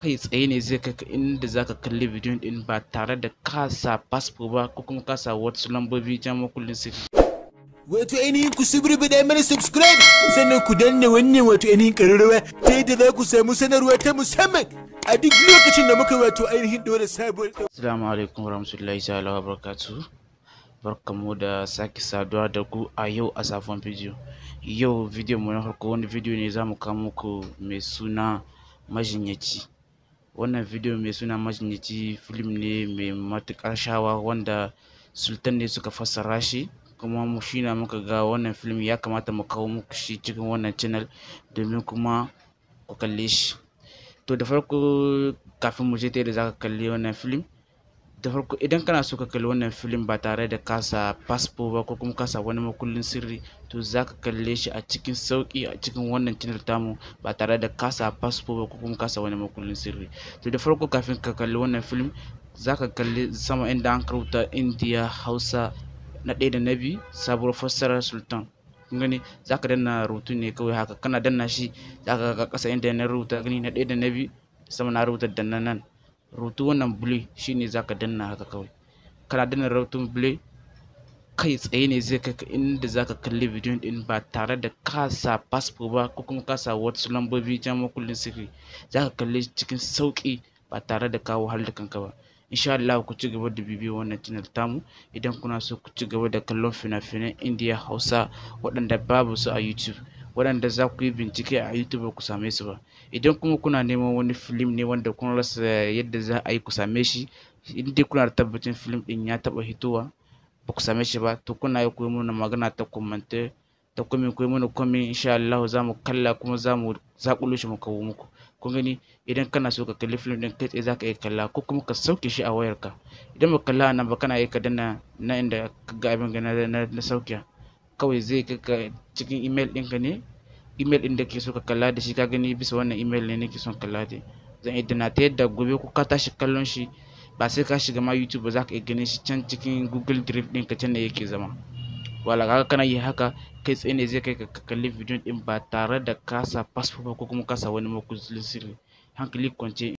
kai tsaye ne zai kai ka inda zaka kalli bidiyon din ba tare da ka sa fasfo ba ko kuma ka sa wasu lambobi jan makullin sirri. Wato ainihin ku da mana subscribe sannan ku danna wannan wato ainihin ƙararrawa ta yadda za ku samu sanarwa ta musamman a duk lokacin da muka wato ainihin dole sabuwar. Assalamu alaikum warahmatullahi ta'ala wabarakatuh. Barkamu da sake saduwa da ku a yau a sabon bidiyo. Yau bidiyon mu na farko wani bidiyo ne zamu kawo muku mai suna majinyaci. Wannan bidiyo mai suna majinyaci film ne mai matuƙar shawa wanda Sultan ne suka fassara shi, kuma mu shi na muka ga wannan film ya kamata mu kawo muku shi cikin wannan channel domin kuma ku kalle shi. To da farko kafin mu je ta yadda zaka kalli wannan film, da farko idan kana so ka kalli wannan film ba tare da kasa fasfo ba ko kuma kasa wani makullin sirri, to zaka kalle shi a cikin sauki a cikin wannan channel tamu ba tare da kasa fasfo ba ko kuma kasa wani makullin sirri. To da farko kafin ka kalli wannan film zaka kalli sama inda an rubuta India Hausa na ɗaya da na biyu sabuwar fassarar Sultan. Kun gani zaka danna rubutu ne kawai haka, kana danna shi zaka ga ƙasa inda na rubuta gani na ɗaya da na biyu, sama na rubuta danna nan rubutu wannan blue shine zaka danna haka kawai. Kana danna rubutun blue kai tsaye ne zai kai ka inda zaka kalli bidiyon din ba tare da ka sa fasfo ba ko kuma ka sa wasu lambobi jan makullin sirri. Zaka kalle cikin sauki ba tare da ka wahalar da kanka ba. Insha Allah ku ci gaba da bibiyar wannan channel tamu idan kuna so ku ci gaba da kallon fina-finan India Hausa waɗanda babu su a YouTube, waɗanda za ku yi bincike a YouTube ku same su ba. Idan kuma kuna neman wani film ne wanda kun rasa yadda za a yi ku same shi, in dai kuna da tabbacin film ɗin ya taɓa hitowa ba ku same shi ba, to kuna yi ku yi mana magana ta comment ta ku yi mana comment. Insha Allah za mu kalla kuma za mu zaƙulo shi mu kawo muku. Kun gani idan kana so ka kalli film ɗin kai tsaye zaka iya kalla ko kuma ka sauke shi a wayarka. Idan ba kalla nan ba kana iya ka danna na inda ka ga abin gana na sauke, kawai zai kai ka cikin email ɗinka ne, email ɗin da ke so ka kalla da shi. Ka gani bisa wannan email ne nake son kalla da zan iya danna ta yadda gobe ko ka tashi kallon shi ba sai ka shiga ma YouTube ba, za ka iya ganin shi can cikin Google Drive ɗinka can ne yake zama. Wala kaga kana yi haka kai tsaye ne zai kai ka kalli bidiyon ɗin ba tare da ka sa fasfo ba ko kuma ka sa wani makullin sirri. Hankali kwance.